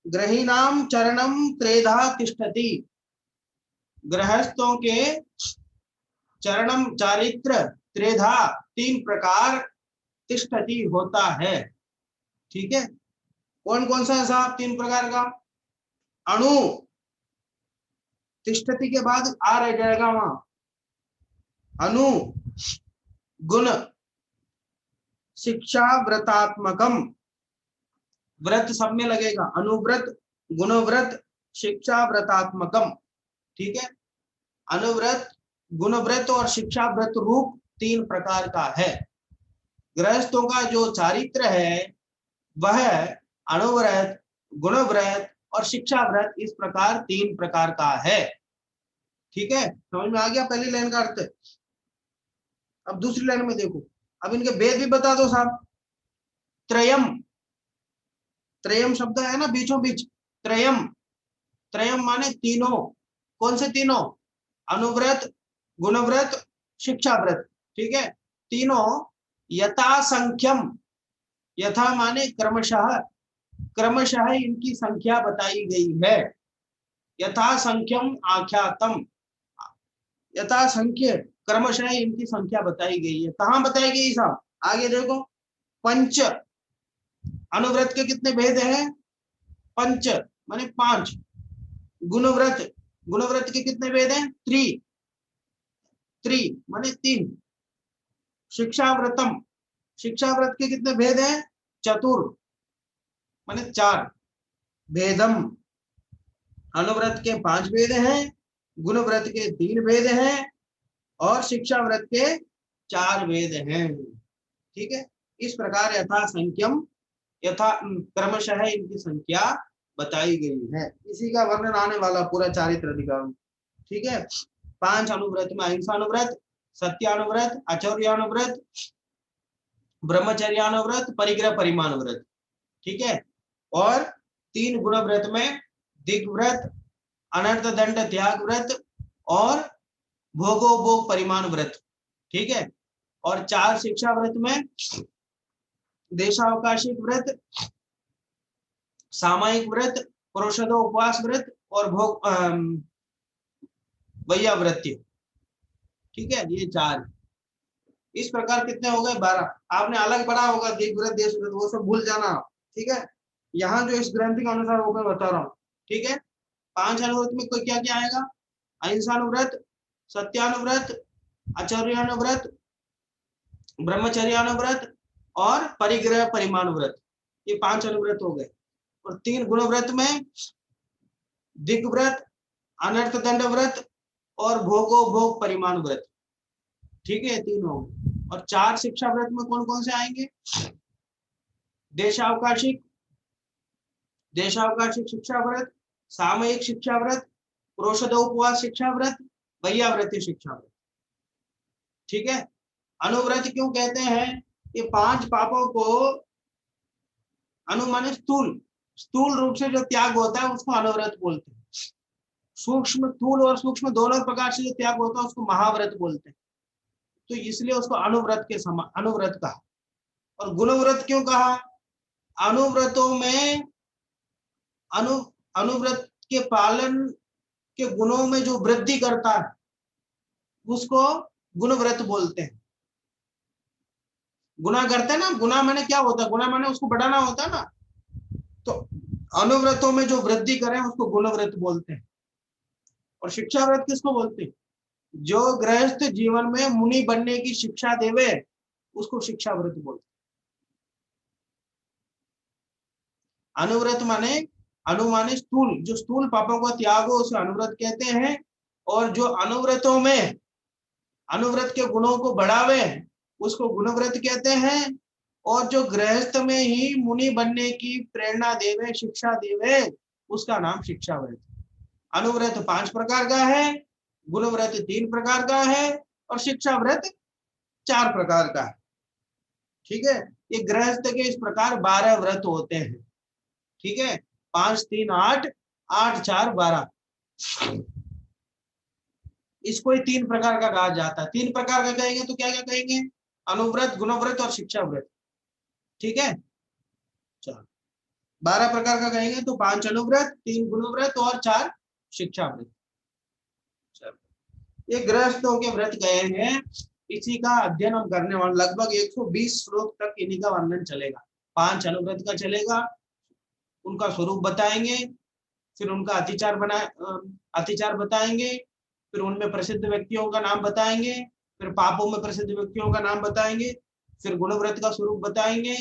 ग्रहीणाम चरणम त्रेधा तिष्ठति, गृहस्थों के चरणम चारित्र त्रेधा 3 प्रकार तिष्ठति होता है। ठीक है, कौन कौन सा है साहब 3 प्रकार का? अणु, तिष्ठति के बाद आ रह जाएगा वहां, अनु, गुण, शिक्षा व्रतात्मकम, व्रत सब में लगेगा, अनुव्रत, गुणव्रत, शिक्षा व्रतात्मकम। ठीक है, अनुव्रत, गुणव्रत और शिक्षा व्रत रूप 3 प्रकार का है। गृहस्थों का जो चारित्र है वह अनुव्रत, गुणव्रत और शिक्षा व्रत, इस प्रकार 3 प्रकार का है। ठीक है, समझ में आ गया पहली लाइन का अर्थ? अब दूसरी लाइन में देखो, अब इनके भेद भी बता दो साहब। त्रयम, त्रयम शब्द है ना बीचों बीच, त्रयम, त्रयम माने तीनों। कौन से तीनों? अनुव्रत, गुणव्रत, शिक्षा व्रत, ठीक है, तीनों यथा संख्यम, यथा माने क्रमशः, क्रमशः इनकी संख्या बताई गई है। यथा संख्यम आख्यातम, यथा संख्य क्रमशः इनकी संख्या बताई गई है। कहाँ बताई गई साहब? आगे देखो, पंच अनुव्रत के कितने भेद हैं? पंच माने 5। गुणव्रत, गुणव्रत के कितने भेद हैं? 3, 3 माने 3। शिक्षाव्रतम, शिक्षाव्रत के कितने भेद हैं? 4 माने 4। भेदम, अनुव्रत के 5 भेद हैं, गुणव्रत के 3 भेद हैं और शिक्षाव्रत के 4 भेद हैं। ठीक है, इस प्रकार यथा संख्यम, यथा क्रमशः इनकी संख्या बताई गई है। इसी का वर्णन आने वाला पूरा चारित्र अधिकार। ठीक है, 5 अनुव्रत में अहिंसानुव्रत, सत्यानुव्रत, आचौर्यानुव्रत, ब्रह्मचर्यानुव्रत, परिग्रह परिमानुव्रत। ठीक है, और 3 गुणव्रत में दिग्व्रत, अनर्थ दंड त्याग व्रत और भोगोपभोग परिमाण व्रत। ठीक है, और 4 शिक्षा व्रत में देशावकाशिक व्रत, सामायिक व्रत, पुरुषोत्तम उपवास व्रत और भोग वैयाव्रत्य। ठीक है, ये 4। इस प्रकार कितने हो गए? 12। आपने अलग पढ़ा होगा दिग्व्रत, देश व्रत, वो सब भूल जाना। ठीक है, यहाँ जो इस ग्रंथ के अनुसार वो मैं बता रहा हूँ। ठीक है, 5 अनुव्रत में कोई क्या क्या आएगा? अहिंसानुव्रत, सत्यानुव्रत, आचर्यानुव्रत, ब्रह्मचर्यानुव्रत और परिग्रह परिमाण व्रत। ये 5 अनुव्रत हो गए। और 3 गुणव्रत में दिग्व्रत, अनर्थ दंड व्रत और भोगो भोग परिमाण व्रत। ठीक है, 3 हो गए। और 4 शिक्षा व्रत में कौन कौन से आएंगे? देशावकाशिक, देशावकाशिक शिक्षा व्रत, सामयिक शिक्षा व्रत, पुरुषोत्तम उपवास शिक्षा व्रत, वैयाव्रत्य शिक्षा व्रत। ठीक है, अनुव्रत क्यों कहते हैं? ये 5 पापों को अनुमानित स्थूल, स्थूल रूप से जो त्याग होता है उसको अनुव्रत बोलते हैं। सूक्ष्म, स्थूल और सूक्ष्म दोनों प्रकार से जो त्याग होता है उसको महाव्रत बोलते हैं। तो इसलिए उसको अनुव्रत के समान अनुव्रत कहा। और गुणव्रत क्यों कहा? अनुव्रतों में अनुव्रत के पालन के गुणों में जो वृद्धि करता है उसको गुणव्रत बोलते हैं। गुना करते हैं ना, गुना माने क्या होता है? गुना माने उसको बढ़ाना होता है ना। तो अनुव्रतों में जो वृद्धि करें उसको गुणव्रत बोलते हैं। और शिक्षा व्रत किसको बोलते हैं? जो गृहस्थ जीवन में मुनि बनने की शिक्षा देवे उसको शिक्षा व्रत बोलते हैं। अनुव्रत माने अनुमाने स्थूल, जो स्थूल पापों का त्याग हो उसे अनुव्रत कहते हैं। और जो अनुव्रतों में अनुव्रत के गुणों को बढ़ावे उसको गुणव्रत कहते हैं। और जो गृहस्थ में ही मुनि बनने की प्रेरणा देवे, शिक्षा देवे, उसका नाम शिक्षा व्रत। अनुव्रत 5 प्रकार का है, गुणव्रत 3 प्रकार का है और शिक्षा व्रत 4 प्रकार का है। ठीक है, ये गृहस्थ के इस प्रकार 12 व्रत होते हैं। ठीक है, 5 3 8, 8 4 12। इसको ही 3 प्रकार का कहा जाता है। 3 प्रकार का कहेंगे तो क्या क्या कहेंगे? अनुव्रत, गुणव्रत और शिक्षा व्रत। ठीक है, चलो 12 प्रकार का कहेंगे तो 5 अनुव्रत, 3 गुणव्रत और 4 शिक्षा व्रत। ये गृहस्थों के व्रत गए हैं। इसी का अध्ययन हम करने वाले, लगभग 120 श्लोक तक इन्हीं का वर्णन चलेगा। 5 अनुव्रत का चलेगा, उनका स्वरूप बताएंगे, फिर उनका अतिचार बताएंगे, फिर उनमें प्रसिद्ध व्यक्तियों का नाम बताएंगे, फिर पापों में प्रसिद्ध व्यक्तियों का नाम बताएंगे, फिर गुणव्रत का स्वरूप बताएंगे,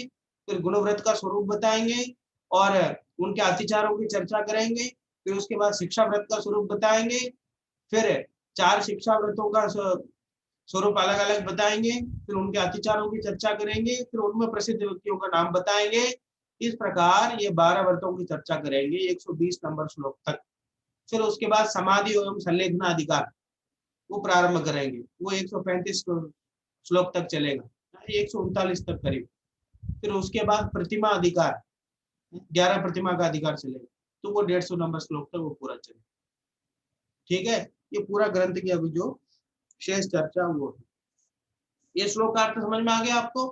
फिर गुणव्रत का स्वरूप बताएंगे और उनके अतिचारों की चर्चा करेंगे। फिर उसके बाद शिक्षा व्रत का स्वरूप बताएंगे, फिर 4 शिक्षा व्रतों का स्वरूप अलग अलग बताएंगे, फिर उनके अतिचारों की चर्चा करेंगे, फिर उनमें प्रसिद्ध व्यक्तियों का नाम बताएंगे। इस प्रकार ये 12 व्रतों की चर्चा करेंगे 120 नंबर श्लोक तक। फिर उसके बाद समाधि एवं संलेखना अधिकार वो प्रारंभ करेंगे, वो 135 श्लोक तक चलेगा, 139 तक करीब। फिर उसके बाद प्रतिमा अधिकार, 11 प्रतिमा का अधिकार चलेगा, तो वो 150 नंबर श्लोक तक वो पूरा चलेगा। ठीक है, ये पूरा ग्रंथ की अभी जो शेष चर्चा वो है। ये श्लोक का अर्थ समझ में आ गया आपको?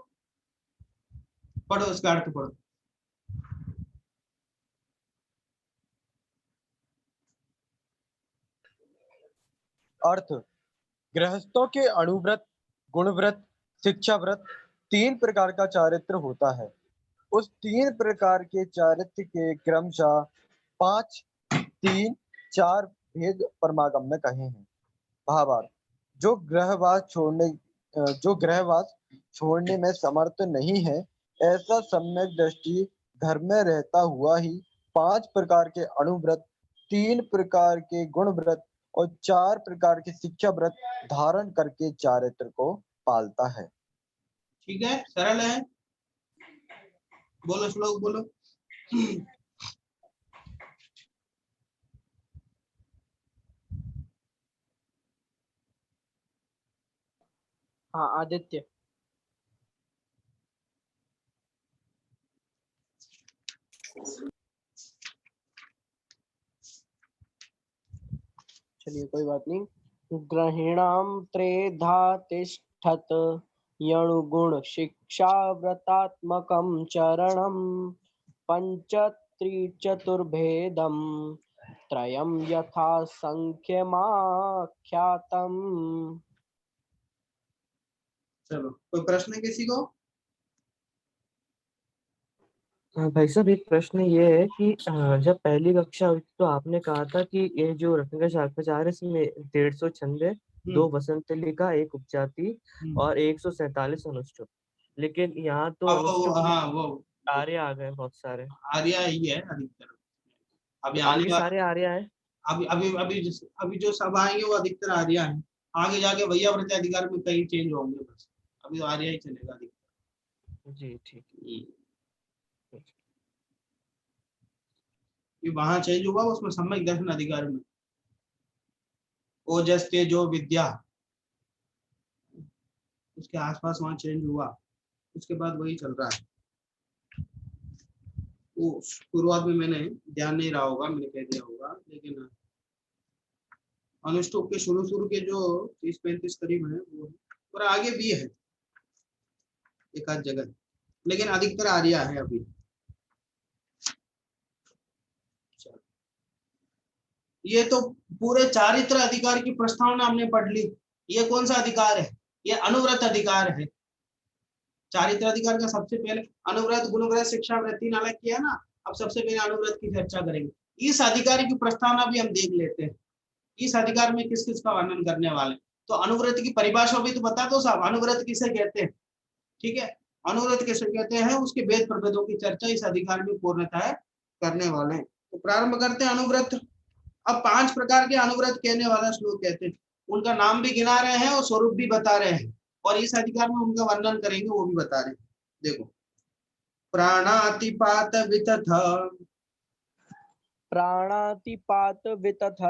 पढ़ो इसका अर्थ पढ़ो। अर्थ, गृहस्थों के अणुव्रत, गुणव्रत, शिक्षाव्रत 3 प्रकार का चारित्र होता है। उस 3 प्रकार के चारित्र के क्रमशः 5, 3, 4 भेद परमागम में कहे हैं। भावार्थ, जो गृहवास छोड़ने में समर्थ नहीं है, ऐसा सम्यक दृष्टि घर में रहता हुआ ही 5 प्रकार के अणुव्रत, 3 प्रकार के गुणव्रत और 4 प्रकार के शिक्षा व्रत धारण करके चारित्र को पालता है। ठीक है, सरल है। बोलो श्लोक बोलो। हाँ आदित्य। चलिए कोई बात नहीं। ग्रहिणाम त्रेधा तिष्ठत यणुगुण शिक्षा व्रतात्मकं चरणम पंचत्रिचतुर्भेदम त्रयम यथा संख्यमाख्यातम। चलो, कोई प्रश्न है किसी को? भाई साहब एक प्रश्न ये है कि जब पहली कक्षा हुई थी तो आपने कहा था कि ये जो रत्नगर शाखाचार्य इसमें 150 छंद है, 2 वसंतलिका, 1 उपजाति और 147 अनुष्टुप। लेकिन यहाँ तो अनुष्टुप हाँ वो आर्य आ गए बहुत सारे। आर्या ही है अधिकतर। अभी आगे सारे आर्य है। अभी जो सब आएंगे वो अधिकतर आर्या है। आगे जाके भैया व्रत अधिकार में कई चेंज होंगे, बस अभी तो आर्या ही चलेगा अधिकतर। जी ठीक है। ये वहां चेंज हुआ उसमें सम्यक दर्शन अधिकार में ओजस तेजो विद्या, उसके आसपास वहां चेंज हुआ, उसके बाद वही चल रहा है। वो शुरुआत में मैंने ध्यान नहीं रहा होगा, मैंने कह दिया होगा, लेकिन अनुष्टुप के शुरू के जो 30-35 करीब है वो है, और आगे भी है एक आध जगह, लेकिन अधिकतर आर्या है अभी। ये तो पूरे चारित्र अधिकार की प्रस्तावना हमने पढ़ ली। ये कौन सा अधिकार है? ये अनुव्रत अधिकार है। चारित्र अधिकार का सबसे पहले अनुव्रत, गुणव्रत, शिक्षा व्रत 3 अलग किया ना, अब सबसे पहले अनुव्रत की चर्चा करेंगे। इस अधिकार की प्रस्तावना भी हम देख लेते हैं। इस अधिकार में किस किस का वर्णन करने वाले। तो अनुव्रत की परिभाषा भी तो बता दो साहब, अनुव्रत किसे कहते हैं? ठीक है, अनुव्रत किसे कहते हैं, उसके भेद प्रभेदों की चर्चा इस अधिकार में पूर्णतः करने वाले हैं। तो प्रारंभ करते हैं अनुव्रत। अब 5 प्रकार के अनुव्रत कहने वाला श्लोक कहते हैं, उनका नाम भी गिना रहे हैं और स्वरूप भी बता रहे हैं, और इस अधिकार में उनका वर्णन करेंगे वो भी बता रहे हैं। देखो, प्राणातिपात वितथ, प्राणातिपात वितथ,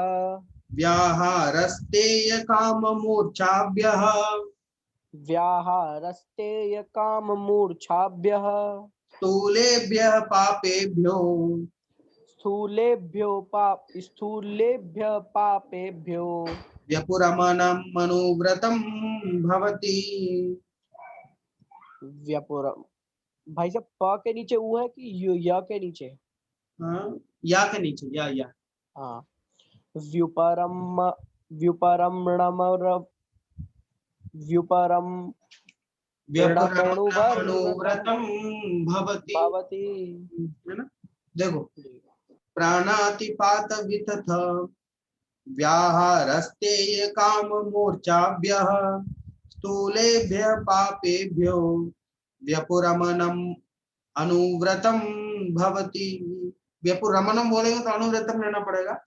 व्याहारस्तेय काम मूर्छाभ्यः, व्याहारस्तेय काम मूर्छाभ्यः, स्थूलेभ्यः पापेभ्यो, स्थूलेभ्यः पापेभ्यो व्यपुरमनं मनोव्रतं भवति। व्यपुरम। भाई साहब प के नीचे ऊ है कि य के नीचे? हाँ, या के नीचे, या हाँ। व्युपरम व्युपरमणमर व्युपरम व्यपुरमणमनोव्रतं भवति, भवति। है ना? देखो, प्राणातिपात वितथ, व्याहारस्तेय काम मूर्छाभ्यः, स्थूलेभ्यः पापेभ्यो व्यपुरमणम् अनुव्रतं भवति। व्यपुरमणम बोलेंगे तो अनुव्रतम लेना पड़ेगा,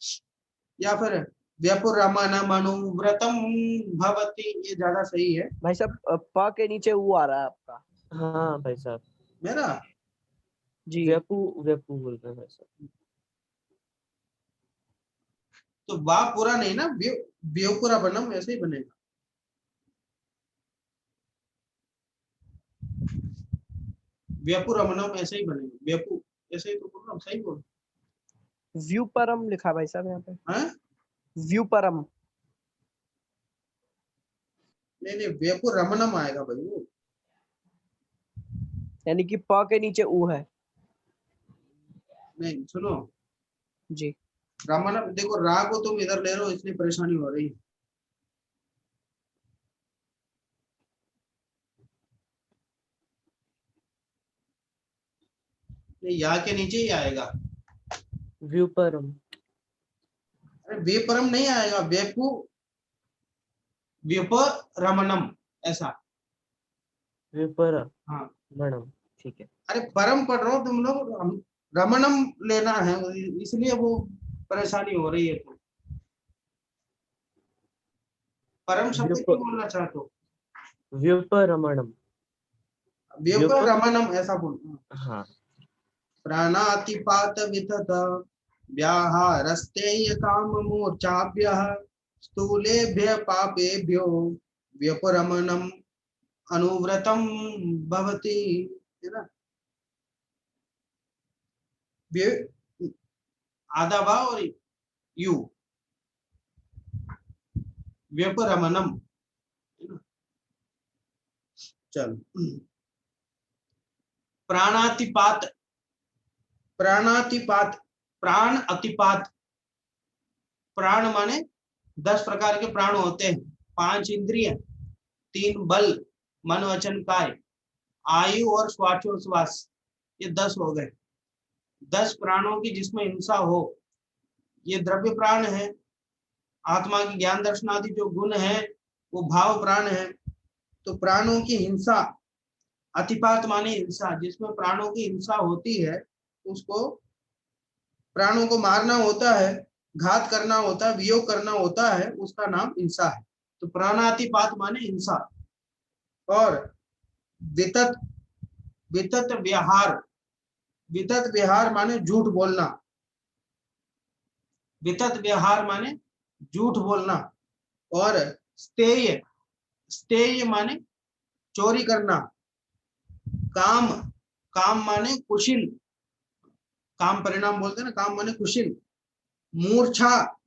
या फिर व्यपुरमणम अनुव्रतम भवति, ये ज्यादा सही है। भाई साहब प के नीचे ऊ आ रहा है आपका। हाँ भाई साहब मेरा जी। व्यपु व्यपु बोल रहे हैं भाई साहब। तो वा पूरा नहीं ना, व्योपुरमणम ऐसे ही बनेगा। व्यपुरमणम ऐसे ही बनेगा, व्यपु ऐसे ही तो बोल रहा हूं, सही बोल। व्युपरम लिखा भाई साहब यहाँ पे। हैं? व्युपरम। नहीं व्यापुर रमणम आएगा भाई वो। यानी कि प के नीचे ऊ है। नहीं सुनो, जी रमणम देखो, रा को तुम इधर ले रहे हो इसलिए परेशानी हो रही है। नहीं, या के नीचे ही आएगा। व्युपरम। अरे वेपरम नहीं आएगा, वेपु व्युपरमणम ऐसा। व्युपर हाँ मणम, ठीक है। अरे परम पढ़ रहे हो तुम लोग, रमणम लेना है इसलिए वो परेशानी हो रही है। तो परम शब्द क्यों बोलना चाहते हो? व्युपरमणम। व्युपरमणम ऐसा बोलना। हाँ। प्राणातिपात वितत व्याहारस्तेय काम मूर्छाभ्यः स्थूलेभ्य पापेभ्यो व्यपरमणम अनुव्रतम भवति, है ना। आधा भाव और यू, व्यपरमणम। चल, प्राणातिपात, प्राणातिपात, प्राण अतिपात। प्राण माने 10 प्रकार के प्राण होते हैं, 5 इंद्रिय, 3 बल, मन वचन काय, आयु और श्वासोच्छ्वास, ये 10 हो गए। 10 प्राणों की जिसमें हिंसा हो, ये द्रव्य प्राण है। आत्मा की ज्ञान दर्शन आदि जो गुण है वो भाव प्राण है। तो प्राणों की हिंसा, अतिपात माने हिंसा, जिसमें प्राणों की हिंसा होती है उसको, प्राणों को मारना होता है, घात करना होता है, वियोग करना होता है, उसका नाम हिंसा है। तो प्राणातिपात माने हिंसा। और वितत, वितत व्यवहार, वितत व्यवहार माने झूठ बोलना, वितत व्यवहार माने झूठ बोलना। और स्तेय, स्तेय माने चोरी करना। काम, काम माने कुशिल, काम परिणाम बोलते हैं ना, काम माने कुशिल। मूर्छा,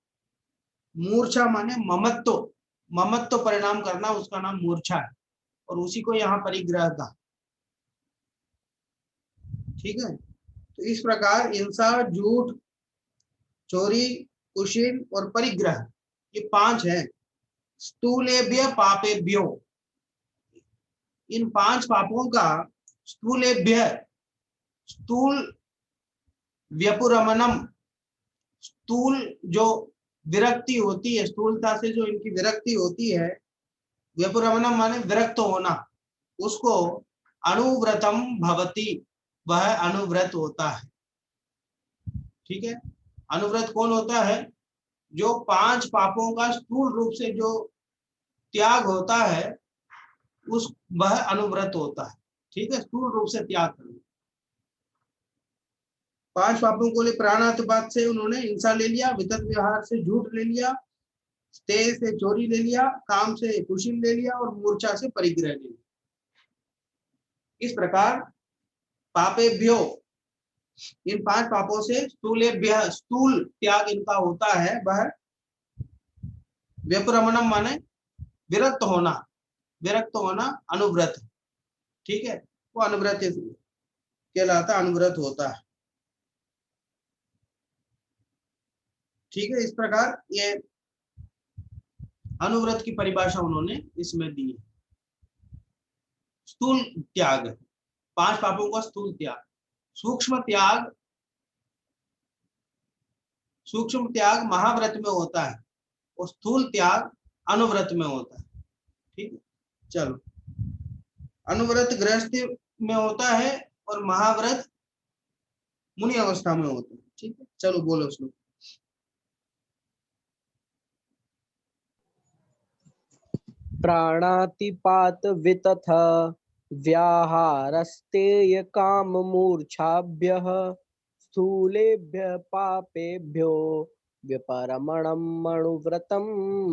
मूर्छा माने ममत्व, ममत्व परिणाम करना, उसका नाम मूर्छा है। और उसी को यहाँ परिग्रह का, ठीक है। तो इस प्रकार हिंसा, झूठ, चोरी, कुशील और परिग्रह, ये 5 है। स्थूलेभ्य पापेभ्यो, इन 5 पापों का, स्थूलेभ्य, स्थूल व्यपुरमणम, स्थूल जो विरक्ति होती है, स्थूलता से जो इनकी विरक्ति होती है, व्यपुरमणम माने विरक्त होना, उसको अनुव्रतम भवति, वह अनुव्रत होता है। ठीक है, अनुव्रत कौन होता है? जो 5 पापों का स्थूल रूप से जो त्याग होता है, उस वह अनुव्रत होता है। ठीक है, स्थूल रूप से त्याग करना। 5 पापों को ले प्राणातिपात से उन्होंने हिंसा ले लिया, वितत व्यवहार से झूठ ले लिया, स्तेय से चोरी ले लिया, काम से कुशील ले लिया और मूर्छा से परिग्रह ले लिया। इस प्रकार पापेभ्यो, इन 5 पापों से स्थूलेभ्य, स्थूल त्याग इनका होता है, वह व्यपुरमणम माने विरक्त होना, विरक्त होना अनुव्रत। ठीक है, वो अनुव्रत कहलाता, अनुव्रत होता है। ठीक है, इस प्रकार ये अनुव्रत की परिभाषा उन्होंने इसमें दी है। स्थूल त्याग, 5 पापों का स्थूल त्याग। सूक्ष्म त्याग, सूक्ष्म त्याग महाव्रत में होता है और स्थूल त्याग अनुव्रत में होता है। ठीक है, चलो, अनुव्रत गृहस्थी में होता है और महाव्रत मुनि अवस्था में होता है। ठीक है, चलो बोलो श्लोक। प्राणातिपात वितथ व्याहारस्तेय काम मूर्छाभ्यः स्थूलेभ्य पापेभ्यो व्यपरमणम अनुव्रतम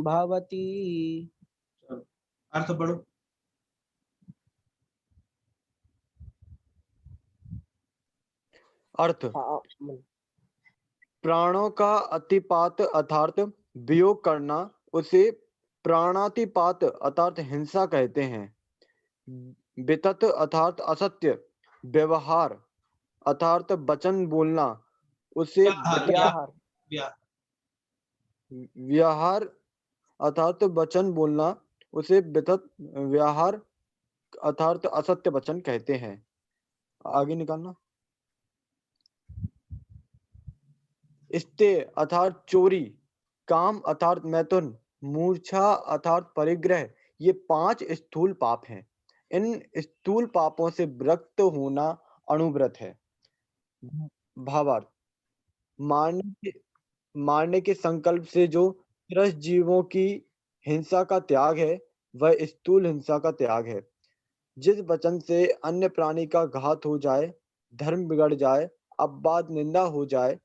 भवति। अर्थ पढ़ो। अर्थ, प्राणों का अतिपात अर्थात वियोग करना, उसे प्राणातिपात अर्थात हिंसा कहते हैं। वितत अर्थात असत्य, व्यवहार अर्थात वचन बोलना, उसे व्याहार व्यवहार अर्थात वचन बोलना, उसे वितत व्यवहार अर्थात असत्य वचन कहते हैं। आगे निकालना। स्ते अर्थात चोरी, काम अर्थात मैथुन, मूर्छा अर्थात परिग्रह, ये 5 स्थूल पाप हैं। इन स्थूल पापों से विरक्त होना अनुव्रत है। भावार्थ, मारने के संकल्प से जो त्रस्त जीवों की हिंसा का त्याग है, वह स्थूल हिंसा का त्याग है। जिस वचन से अन्य प्राणी का घात हो जाए, धर्म बिगड़ जाए, अपवाद निंदा हो जाए,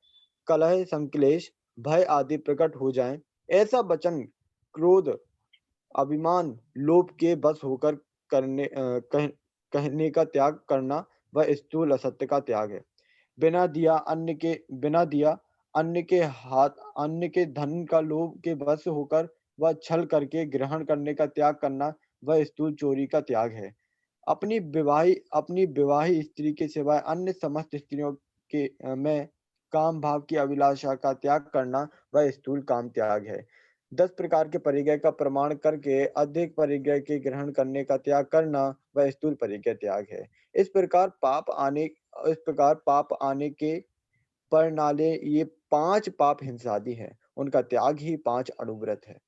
कलह संक्लेश भय आदि प्रकट हो जाए, ऐसा वचन क्रोध अभिमान लोभ के बस होकर कहने का त्याग करना, वह स्थूल असत्य का त्याग है। बिना दिया अन्य के धन का लोभ के बस होकर वह छल करके ग्रहण करने का त्याग करना, वह स्थूल चोरी का त्याग है। अपनी विवाही स्त्री के सिवाय अन्य समस्त स्त्रियों के में काम भाव की अभिलाषा का त्याग करना, वह स्थूल काम त्याग है। 10 प्रकार के परिग्रह का प्रमाण करके अधिक परिग्रह के ग्रहण करने का त्याग करना, वह स्थूल परिग्रह त्याग है। इस प्रकार पाप आने के परनाले ये 5 पाप हिंसादि हैं, उनका त्याग ही 5 अनुव्रत है।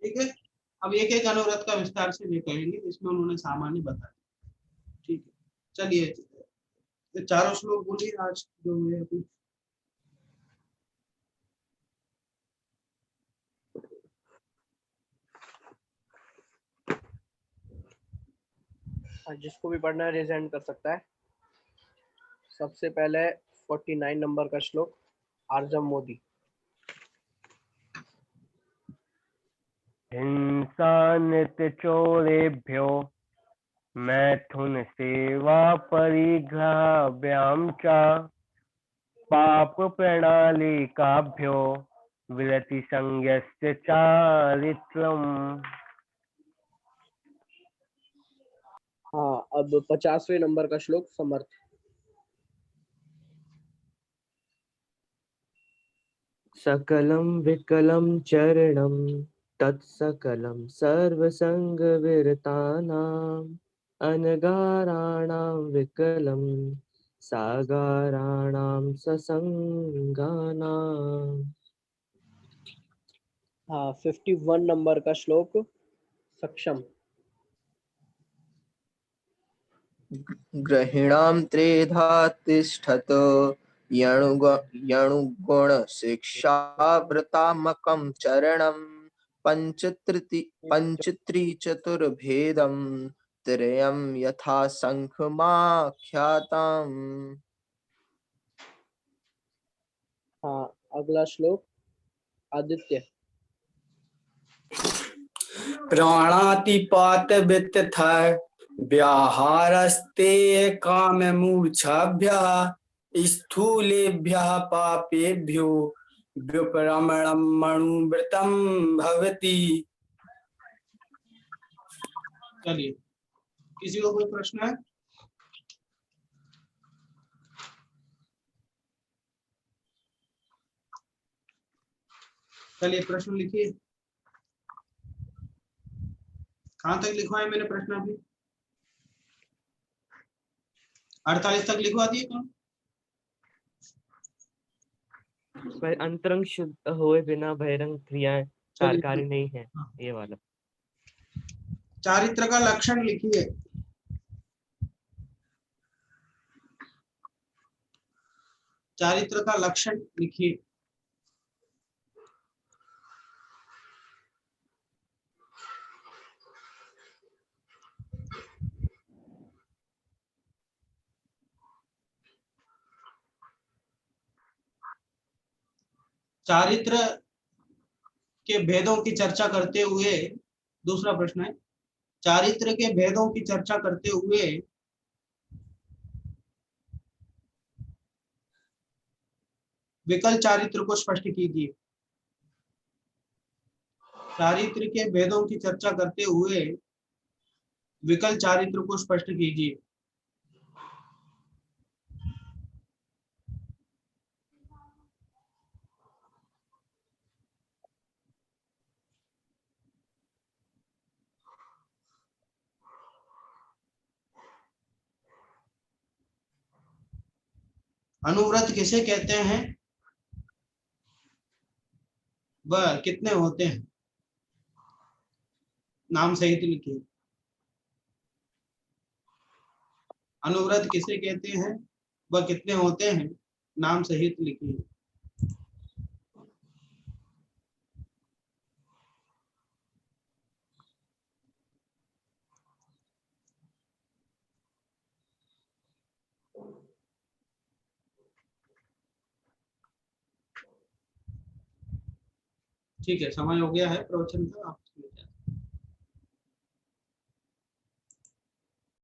ठीक है, अब एक एक अनुव्रत का विस्तार से कहेंगे, इसमें उन्होंने सामान्य बताया। ठीक है, चलिए चारों श्लोक बोलिए आज जो हुए अभी। जिसको भी पढ़ना है रेज कर सकता है। सबसे पहले 49 नंबर का श्लोक, आर्जम मोदी। हिंसा नित्य चोरेभ्यो मैथुन सेवा परिग्रहाभ्याम च पाप प्रणालिकाभ्यो विरति संज्ञस्य चारित्रम। हाँ, अब 50वें नंबर का श्लोक, समर्थ। सकलं विकलं चरणं तत्सकलं सर्वसंगविरतानाम् अनगाराणां विकलं सागाराणां ससंगानाम्। हाँ, 51 नंबर का श्लोक, सक्षम। ग्रहिणां त्रेधा तिष्ठत यणुगुणशिक्षावृतामकं चरणं पञ्चत्रिचतुर्भेदं त्रयं यथा शङ्खमाख्यातम्। हाँ, अगला श्लोक, आदित्य। प्राणातिपात वित्थ व्याहारस्ते काम मूर्छाभ्यः स्थूलेभ्यः पापेभ्यो विप्रमणं मनुव्रतं भवति। चलिए, किसी को कोई प्रश्न है? चलिए प्रश्न लिखिए। कहाँ तक लिखवाया मैंने प्रश्न अभी? 48 तक लिखवा दिए कौन? अंतरंग शुद्ध होए बिना बहिरंग क्रियाएं कार्यकारी नहीं है, ये वाला। चारित्र का लक्षण लिखिए। चारित्र का लक्षण लिखिए। चारित्र के भेदों की चर्चा करते हुए, दूसरा प्रश्न है, चारित्र के भेदों की चर्चा करते हुए विकल चारित्र को स्पष्ट कीजिए। चारित्र के भेदों की चर्चा करते हुए विकल चारित्र को स्पष्ट कीजिए। अनुव्रत किसे कहते हैं, वह कितने होते हैं, नाम सहित लिखिए। अनुव्रत किसे कहते हैं, वह कितने होते हैं, नाम सहित लिखिए। ठीक है, समय हो गया है प्रवचन का। आप